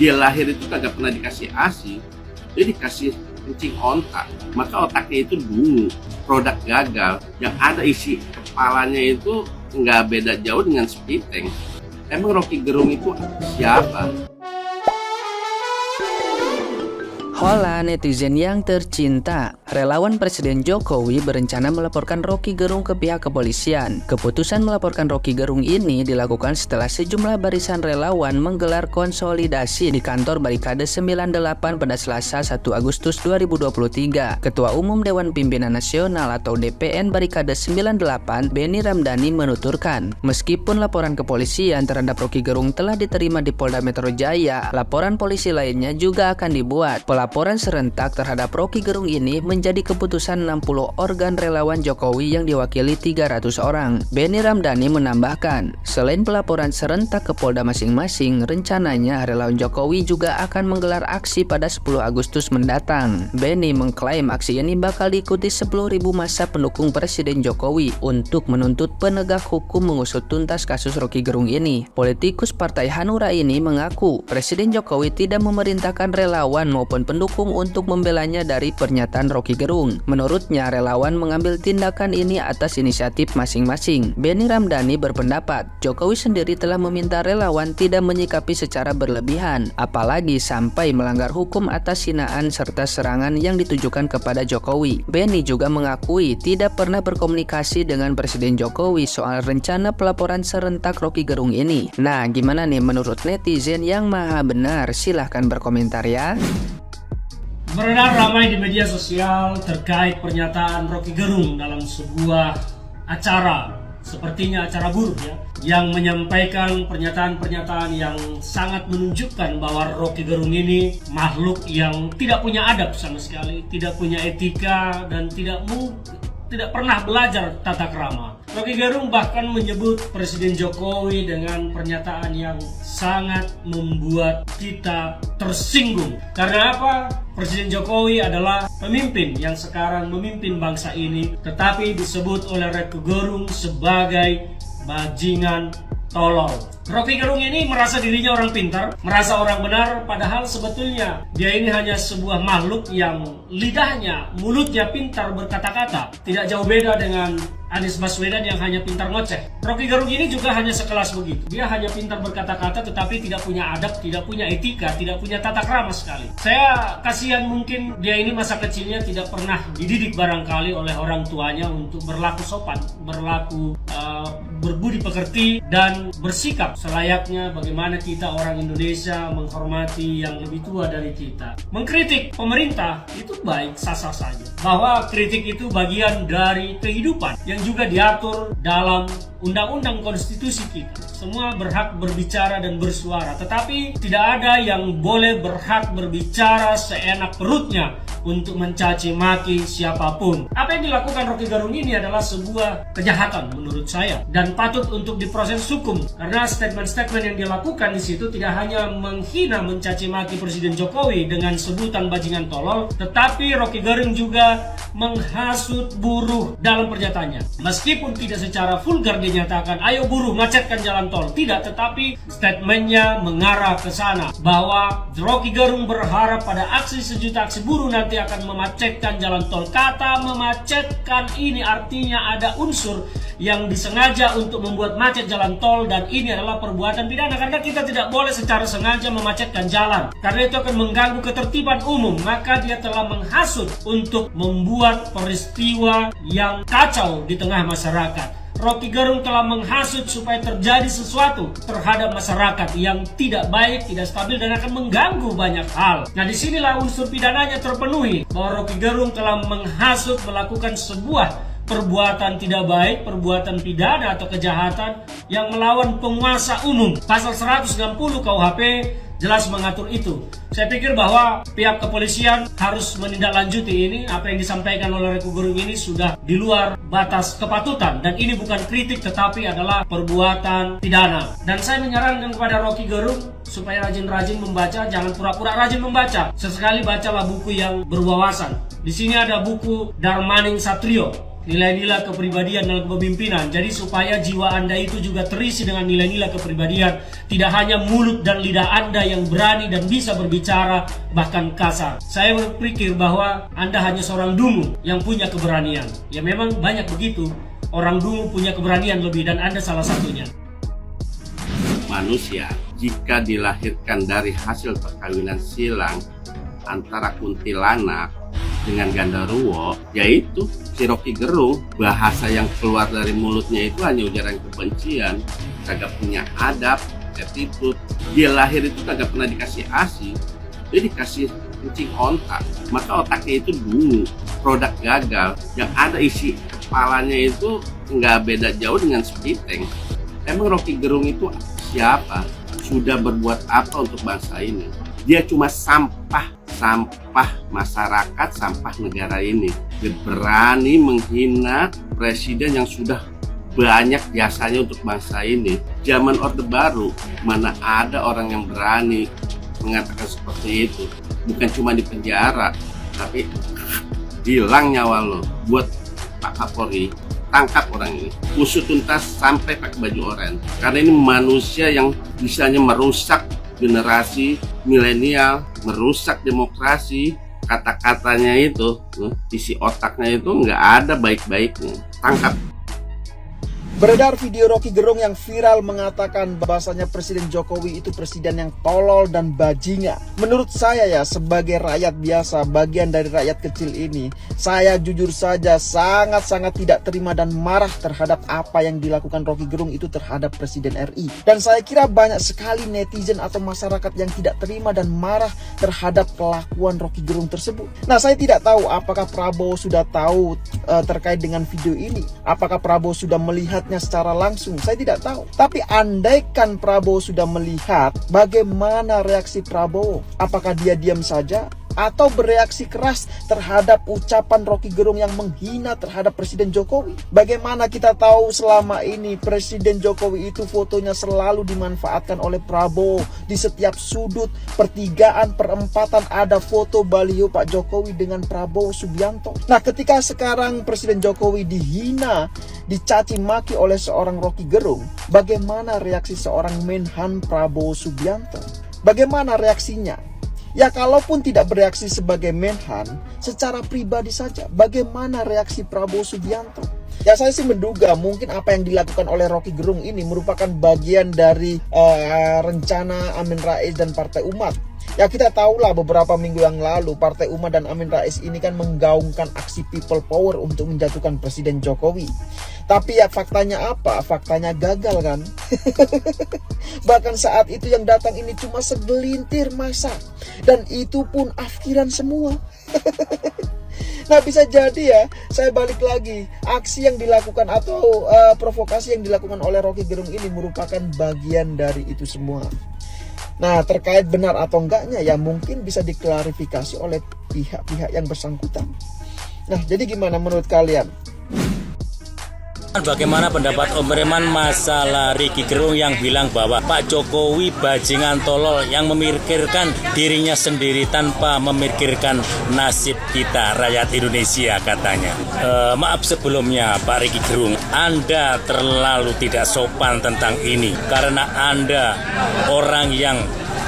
Dia lahir itu kagak pernah dikasih ASI, dia dikasih kencing ontak. Maka otaknya itu dulu produk gagal, yang ada isi kepalanya itu nggak beda jauh dengan speed tank. Emang Rocky Gerung itu siapa? Hola netizen yang tercinta, relawan Presiden Jokowi berencana melaporkan Rocky Gerung ke pihak kepolisian. Keputusan melaporkan Rocky Gerung ini dilakukan setelah sejumlah barisan relawan menggelar konsolidasi di kantor Barikade 98 pada Selasa 1 Agustus 2023. Ketua Umum Dewan Pimpinan Nasional atau DPN Barikade 98, Benny Ramdhani menuturkan, meskipun laporan kepolisian terhadap Rocky Gerung telah diterima di Polda Metro Jaya, laporan polisi lainnya juga akan dibuat. Pelaporan serentak terhadap Rocky Gerung ini menjadi keputusan 60 organ relawan Jokowi yang diwakili 300 orang. Benny Ramdhani menambahkan, selain pelaporan serentak ke Polda masing-masing, rencananya relawan Jokowi juga akan menggelar aksi pada 10 Agustus mendatang. Benny mengklaim aksi ini bakal diikuti 10.000 massa pendukung Presiden Jokowi untuk menuntut penegak hukum mengusut tuntas kasus Rocky Gerung ini. Politikus Partai Hanura ini mengaku Presiden Jokowi tidak memerintahkan relawan maupun pendukung untuk membelanya dari pernyataan Rocky Gerung. Menurutnya, relawan mengambil tindakan ini atas inisiatif masing-masing. Benny Ramdhani berpendapat, Jokowi sendiri telah meminta relawan tidak menyikapi secara berlebihan, apalagi sampai melanggar hukum atas hinaan serta serangan yang ditujukan kepada Jokowi. Benny juga mengakui tidak pernah berkomunikasi dengan Presiden Jokowi soal rencana pelaporan serentak Rocky Gerung ini. Nah, gimana nih menurut netizen yang maha benar? Silahkan berkomentar ya. Beredar ramai di media sosial terkait pernyataan Rocky Gerung dalam sebuah acara, sepertinya acara buruh ya, yang menyampaikan pernyataan-pernyataan yang sangat menunjukkan bahwa Rocky Gerung ini makhluk yang tidak punya adab sama sekali, tidak punya etika dan tidak pernah belajar tata krama. Rocky Gerung bahkan menyebut Presiden Jokowi dengan pernyataan yang sangat membuat kita tersinggung. Karena apa? Presiden Jokowi adalah pemimpin yang sekarang memimpin bangsa ini, tetapi disebut oleh Rocky Gerung sebagai bajingan tolol. Rocky Gerung ini merasa dirinya orang pintar, merasa orang benar, padahal sebetulnya dia ini hanya sebuah makhluk yang lidahnya, mulutnya pintar berkata-kata. Tidak jauh beda dengan Anies Baswedan yang hanya pintar ngoceh. Rocky Gerung ini juga hanya sekelas begitu. Dia hanya pintar berkata-kata tetapi tidak punya adab, tidak punya etika, tidak punya tata krama sekali. Saya kasihan, mungkin dia ini masa kecilnya tidak pernah dididik barangkali oleh orang tuanya untuk berlaku sopan, berlaku berbudi pekerti dan bersikap selayaknya bagaimana kita orang Indonesia menghormati yang lebih tua dari kita. Mengkritik pemerintah itu baik, sah-sah saja. Bahwa kritik itu bagian dari kehidupan yang juga diatur dalam undang-undang konstitusi kita. Semua berhak berbicara dan bersuara, tetapi tidak ada yang boleh berhak berbicara seenak perutnya untuk mencaci maki siapapun. Apa yang dilakukan Rocky Gerung ini adalah sebuah kejahatan menurut saya dan patut untuk diproses hukum, karena statement-statement yang dia lakukan di situ tidak hanya menghina, mencaci maki Presiden Jokowi dengan sebutan bajingan tolol, tetapi Rocky Gerung juga menghasut buruh dalam pernyataannya. Meskipun tidak secara vulgar dinyatakan ayo buruh macetkan jalan tol, tidak, tetapi statementnya mengarah ke sana bahwa Rocky Gerung berharap pada aksi sejuta aksi buruh nanti akan memacetkan jalan tol. Kata memacetkan ini artinya ada unsur yang disengaja untuk membuat macet jalan tol, dan ini adalah perbuatan pidana karena kita tidak boleh secara sengaja memacetkan jalan karena itu akan mengganggu ketertiban umum. Maka dia telah menghasut untuk membuat peristiwa yang kacau di tengah masyarakat. Rocky Gerung telah menghasut supaya terjadi sesuatu terhadap masyarakat yang tidak baik, tidak stabil dan akan mengganggu banyak hal. Nah, disinilah unsur pidananya terpenuhi, bahwa Rocky Gerung telah menghasut melakukan sebuah perbuatan tidak baik, perbuatan pidana atau kejahatan yang melawan penguasa umum. Pasal 160 KUHP jelas mengatur itu. Saya pikir bahwa pihak kepolisian harus menindaklanjuti ini. Apa yang disampaikan oleh Rocky Gerung ini sudah di luar batas kepatutan, dan ini bukan kritik tetapi adalah perbuatan pidana. Dan saya menyarankan kepada Rocky Gerung supaya rajin-rajin membaca, jangan pura-pura rajin membaca. Sesekali bacalah buku yang berwawasan. Di sini ada buku Darmaning Satrio, nilai-nilai kepribadian dalam kepemimpinan. Jadi supaya jiwa Anda itu juga terisi dengan nilai-nilai kepribadian, tidak hanya mulut dan lidah Anda yang berani dan bisa berbicara bahkan kasar. Saya berpikir bahwa Anda hanya seorang dungu yang punya keberanian. Ya memang banyak begitu, orang dungu punya keberanian lebih dan Anda salah satunya. Manusia jika dilahirkan dari hasil perkawinan silang antara kuntilanak dengan gandaruwo, yaitu si Rocky Gerung, bahasa yang keluar dari mulutnya itu hanya ujaran kebencian, kagak punya adab, attitude. Dia lahir itu kagak pernah dikasih ASI, dia dikasih kencing ontak, maka otaknya itu dungu, produk gagal, yang ada isi kepalanya itu nggak beda jauh dengan sepiteng. Emang Rocky Gerung itu siapa? Sudah berbuat apa untuk bangsa ini? Dia cuma sampah masyarakat, sampah negara ini. Dia berani menghina presiden yang sudah banyak jasanya untuk bangsa ini. Zaman Orde Baru, mana ada orang yang berani mengatakan seperti itu. Bukan cuma di penjara, tapi hilang nyawa lo. Buat Pak Kapolri, tangkap orang ini, usut tuntas sampai pakai baju oranye. Karena ini manusia yang bisanya merusak generasi milenial, merusak demokrasi. Kata-katanya itu, isi otaknya itu nggak ada baik-baiknya. Tangkap. Beredar video Rocky Gerung yang viral mengatakan bahwasanya Presiden Jokowi itu presiden yang tolol dan bajingan. Menurut saya ya, sebagai rakyat biasa, bagian dari rakyat kecil ini, saya jujur saja sangat-sangat tidak terima dan marah terhadap apa yang dilakukan Rocky Gerung itu terhadap Presiden RI. Dan saya kira banyak sekali netizen atau masyarakat yang tidak terima dan marah terhadap kelakuan Rocky Gerung tersebut. Nah, saya tidak tahu apakah Prabowo sudah tahu terkait dengan video ini. Apakah Prabowo sudah melihat secara langsung, saya tidak tahu. Tapi andaikan Prabowo sudah melihat, bagaimana reaksi Prabowo? Apakah dia diam saja atau bereaksi keras terhadap ucapan Rocky Gerung yang menghina terhadap Presiden Jokowi? Bagaimana kita tahu selama ini Presiden Jokowi itu fotonya selalu dimanfaatkan oleh Prabowo. Di setiap sudut, pertigaan, perempatan ada foto baliho Pak Jokowi dengan Prabowo Subianto. Nah, ketika sekarang Presiden Jokowi dihina, dicaci maki oleh seorang Rocky Gerung, bagaimana reaksi seorang Menhan Prabowo Subianto? Bagaimana reaksinya? Ya, kalaupun tidak bereaksi sebagai Menhan, secara pribadi saja, bagaimana reaksi Prabowo Subianto? Ya, saya sih menduga mungkin apa yang dilakukan oleh Rocky Gerung ini merupakan bagian dari rencana Amin Rais dan Partai Umat. Ya, kita tahulah beberapa minggu yang lalu Partai Umat dan Amin Rais ini kan menggaungkan aksi people power untuk menjatuhkan Presiden Jokowi. Tapi ya faktanya apa? Faktanya gagal kan? Bahkan saat itu yang datang ini cuma segelintir massa. Dan itu pun afkiran semua. Nah, bisa jadi ya, saya balik lagi, aksi yang dilakukan atau provokasi yang dilakukan oleh Rocky Gerung ini merupakan bagian dari itu semua. Nah, terkait benar atau enggaknya ya mungkin bisa diklarifikasi oleh pihak-pihak yang bersangkutan. Nah, jadi gimana menurut kalian? Bagaimana pendapat Om Reman masalah Rocky Gerung yang bilang bahwa Pak Jokowi bajingan tolol yang memikirkan dirinya sendiri tanpa memikirkan nasib kita rakyat Indonesia katanya. Maaf sebelumnya Pak Rocky Gerung, Anda terlalu tidak sopan tentang ini karena Anda orang yang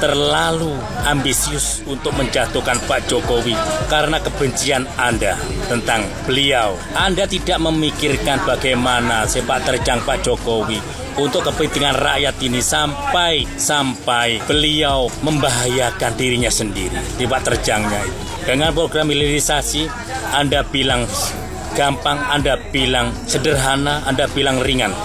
terlalu ambisius untuk menjatuhkan Pak Jokowi karena kebencian Anda tentang beliau. Anda tidak memikirkan bagaimana sepak terjang Pak Jokowi untuk kepentingan rakyat ini sampai beliau membahayakan dirinya sendiri di sepak terjangnya itu. Dengan program hilirisasi Anda bilang gampang, Anda bilang sederhana, Anda bilang ringan.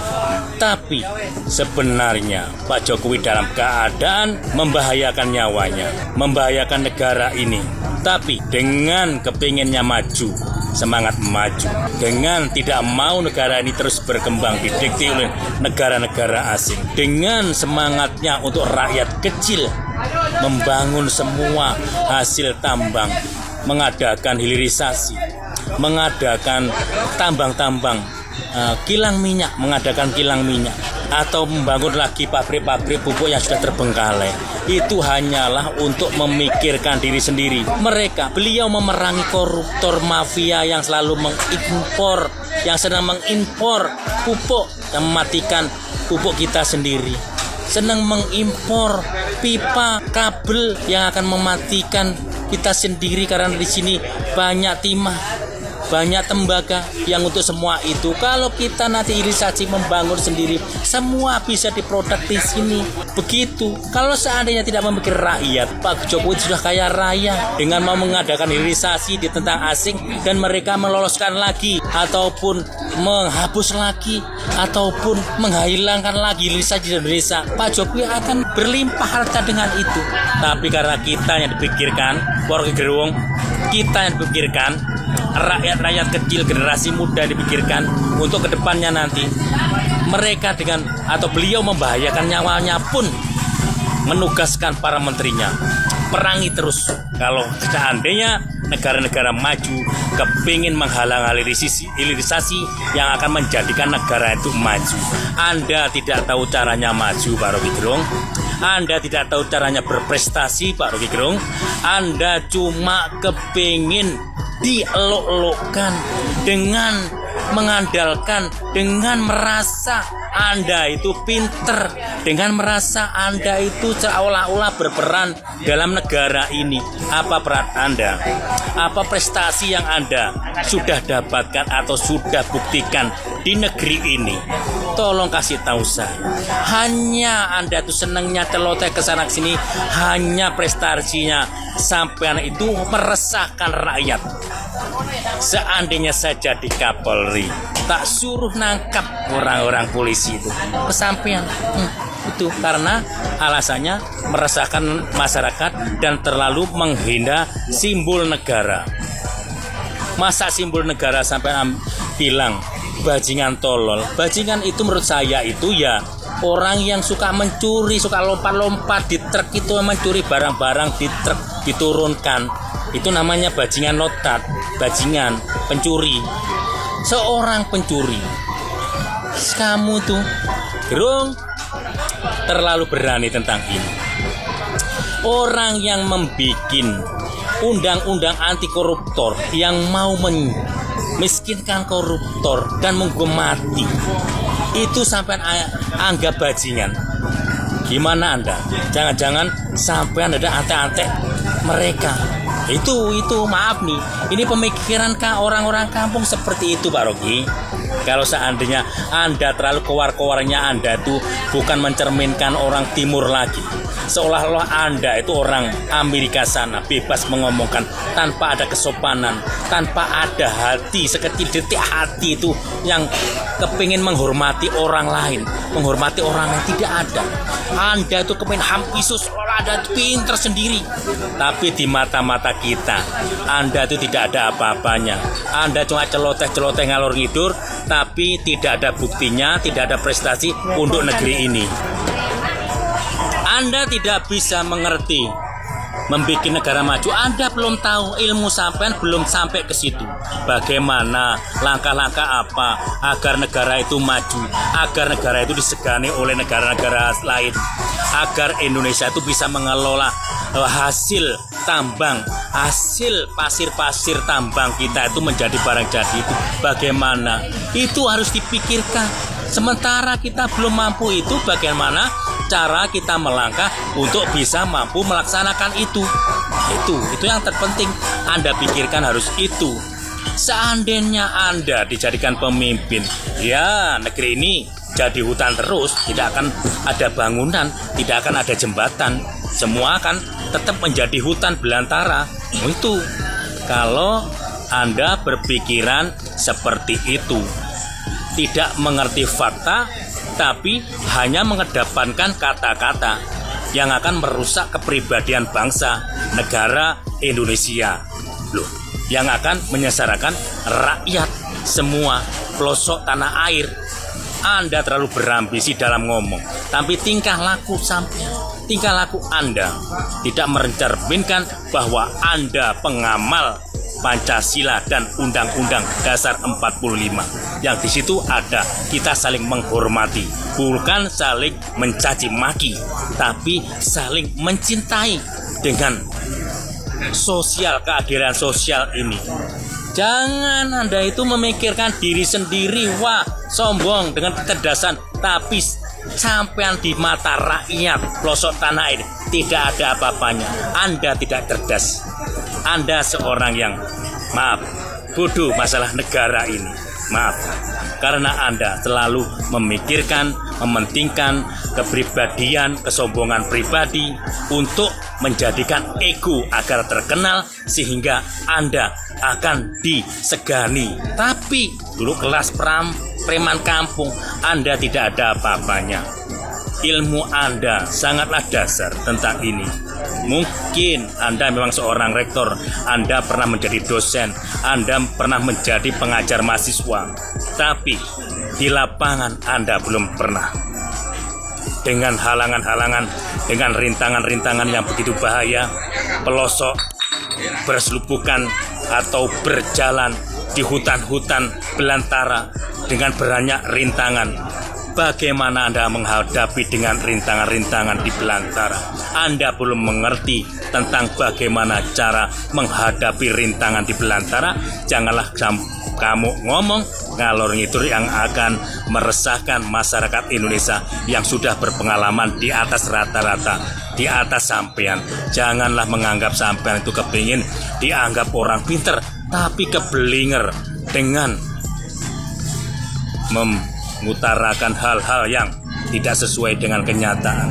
Tapi sebenarnya Pak Jokowi dalam keadaan membahayakan nyawanya, membahayakan negara ini. Tapi dengan kepinginnya maju, semangat maju, dengan tidak mau negara ini terus berkembang didikte oleh negara-negara asing, dengan semangatnya untuk rakyat kecil membangun semua hasil tambang, mengadakan hilirisasi, mengadakan tambang-tambang, kilang minyak, mengadakan kilang minyak, atau membangun lagi pabrik-pabrik pupuk yang sudah terbengkalai. Itu hanyalah untuk memikirkan diri sendiri. Beliau memerangi koruptor mafia yang selalu mengimpor yang sedang mengimpor pupuk yang mematikan pupuk kita sendiri, sedang mengimpor pipa kabel yang akan mematikan kita sendiri karena di sini banyak timah, banyak tembaga yang untuk semua itu. Kalau kita nanti hilirisasi membangun sendiri, semua bisa diproduk di sini. Begitu. Kalau seandainya tidak memikir rakyat, Pak Jokowi sudah kaya raya dengan mau mengadakan hilirisasi di tentang asing dan mereka meloloskan lagi ataupun menghapus lagi ataupun menghilangkan lagi hilirisasi di Indonesia. Pak Jokowi akan berlimpah harta dengan itu. Tapi karena kita yang dipikirkan, Rocky Gerung, kita yang dipikirkan, rakyat kecil, generasi muda dipikirkan untuk kedepannya nanti mereka dengan atau beliau membahayakan nyawanya pun menugaskan para menterinya perangi terus. Kalau seandainya negara-negara maju kepingin menghalang hilirisasi yang akan menjadikan negara itu maju, Anda tidak tahu caranya maju, Pak Rocky Gerung. Anda tidak tahu caranya berprestasi, Pak Rocky Gerung. Anda cuma kepingin dielok-elokkan dengan mengandalkan, dengan merasa Anda itu pinter, dengan merasa Anda itu seolah-olah berperan dalam negara ini. Apa peran Anda? Apa prestasi yang Anda sudah dapatkan atau sudah buktikan di negeri ini? Tolong kasih tahu saya. Hanya Anda tuh senangnya celoteh ke sana sini, hanya prestasinya sampean itu meresahkan rakyat. Seandainya saja di Kapolri tak suruh nangkap orang-orang polisi itu kesampean itu karena alasannya meresahkan masyarakat dan terlalu menghina simbol negara. Masa simbol negara sampai bilang bajingan tolol? Bajingan itu menurut saya itu ya orang yang suka mencuri, suka lompat-lompat di truk itu, mencuri barang-barang di truk diturunkan. Itu namanya bajingan notat, bajingan, pencuri. Seorang pencuri. Kamu tuh, Gerung, terlalu berani tentang ini. Orang yang membuat undang-undang anti koruptor yang mau memiskinkan koruptor dan menghukum mati, itu sampai anggap bajingan. Gimana Anda? Jangan-jangan sampai ada antek-antek mereka. Itu maaf nih. Ini pemikiran orang-orang kampung seperti itu, Pak Rocky. Kalau seandainya Anda terlalu kewar-kewarnya, Anda tuh bukan mencerminkan orang timur lagi. Seolah-olah Anda itu orang Amerika sana, bebas mengomongkan tanpa ada kesopanan, tanpa ada hati, sekecil detik hati itu yang kepingin menghormati orang lain, menghormati orang yang tidak ada. Anda itu kepingin hampisus, Anda itu pinter sendiri. Tapi di mata-mata kita, Anda itu tidak ada apa-apanya. Anda cuma celoteh-celoteh ngalor ngidur, tapi tidak ada buktinya, tidak ada prestasi untuk negeri ini. Anda tidak bisa mengerti membuat negara maju. Anda belum tahu, ilmu sampean belum sampai ke situ. Bagaimana langkah-langkah apa agar negara itu maju, agar negara itu disegani oleh negara-negara lain, agar Indonesia itu bisa mengelola hasil tambang, hasil pasir-pasir tambang kita itu menjadi barang jadi. Itu bagaimana? Itu harus dipikirkan. Sementara kita belum mampu itu, bagaimana cara kita melangkah untuk bisa mampu melaksanakan itu. Itu yang terpenting Anda pikirkan, harus itu. Seandainya Anda dijadikan pemimpin, ya negeri ini jadi hutan terus, tidak akan ada bangunan, tidak akan ada jembatan, semua akan tetap menjadi hutan belantara. Itu kalau Anda berpikiran seperti itu, tidak mengerti fakta, tapi hanya mengedepankan kata-kata yang akan merusak kepribadian bangsa negara Indonesia, loh, yang akan menyengsarakan rakyat semua pelosok tanah air. Anda terlalu berambisi dalam ngomong, tapi tingkah laku Anda tidak mencerminkan bahwa Anda pengamal Pancasila dan Undang-Undang Dasar 45. Yang di situ ada kita saling menghormati, bukan saling mencaci maki, tapi saling mencintai dengan sosial, keadilan sosial ini. Jangan Anda itu memikirkan diri sendiri, wah sombong dengan kecerdasan, tapi sampean di mata rakyat pelosok tanah air tidak ada apa-apanya. Anda tidak cerdas. Anda seorang yang bodoh masalah negara ini. Maaf, karena Anda selalu memikirkan, mementingkan kepribadian, kesombongan pribadi untuk menjadikan ego agar terkenal sehingga Anda akan disegani. Tapi dulu kelas preman kampung, Anda tidak ada apa-apanya. Ilmu Anda sangatlah dasar tentang ini. Mungkin Anda memang seorang rektor, Anda pernah menjadi dosen, Anda pernah menjadi pengajar mahasiswa, tapi di lapangan Anda belum pernah. Dengan halangan-halangan, dengan rintangan-rintangan yang begitu bahaya, pelosok berselupukan atau berjalan di hutan-hutan belantara dengan banyak rintangan. Bagaimana Anda menghadapi dengan rintangan-rintangan di belantara? Anda belum mengerti tentang bagaimana cara menghadapi rintangan di belantara. Janganlah kamu ngomong ngalor ngidul yang akan meresahkan masyarakat Indonesia yang sudah berpengalaman di atas rata-rata, di atas sampean. Janganlah menganggap sampean itu kepingin dianggap orang pinter, tapi kebelinger dengan mengutarakan hal-hal yang tidak sesuai dengan kenyataan.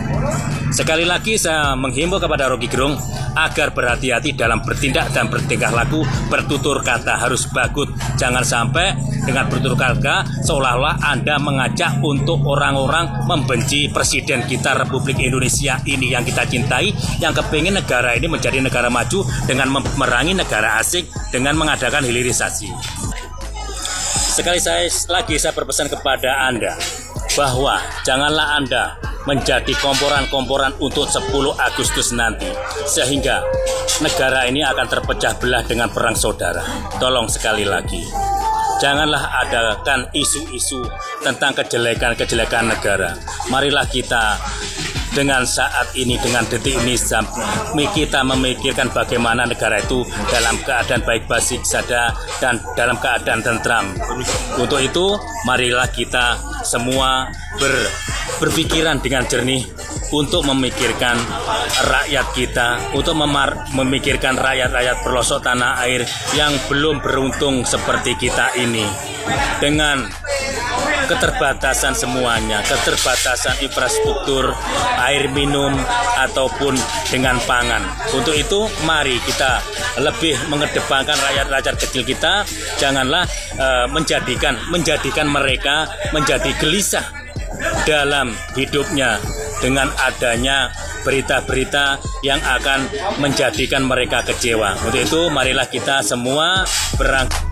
Sekali lagi saya menghimbau kepada Rocky Gerung agar berhati-hati dalam bertindak dan bertingkah laku, bertutur kata harus bagus. Jangan sampai dengan bertutur kata seolah-olah Anda mengajak untuk orang-orang membenci Presiden kita Republik Indonesia ini yang kita cintai, yang kepingin negara ini menjadi negara maju dengan memerangi negara asing dengan mengadakan hilirisasi. Sekali lagi saya berpesan kepada Anda bahwa janganlah Anda menjadi komporan-komporan untuk 10 Agustus nanti, sehingga negara ini akan terpecah belah dengan perang saudara. Tolong sekali lagi, janganlah adakan isu-isu tentang kejelekan-kejelekan negara. Marilah kita dengan saat ini, dengan detik ini, kita memikirkan bagaimana negara itu dalam keadaan baik-baik saja dan dalam keadaan tentram. Untuk itu, marilah kita semua berpikiran dengan jernih untuk memikirkan rakyat kita, untuk memikirkan rakyat-rakyat pelosok tanah air yang belum beruntung seperti kita ini. Dengan keterbatasan semuanya, keterbatasan infrastruktur, air minum, ataupun dengan pangan. Untuk itu, mari kita lebih mengedepankan rakyat-rakyat kecil kita. Janganlah menjadikan mereka menjadi gelisah dalam hidupnya dengan adanya berita-berita yang akan menjadikan mereka kecewa. Untuk itu, marilah kita semua berangkat.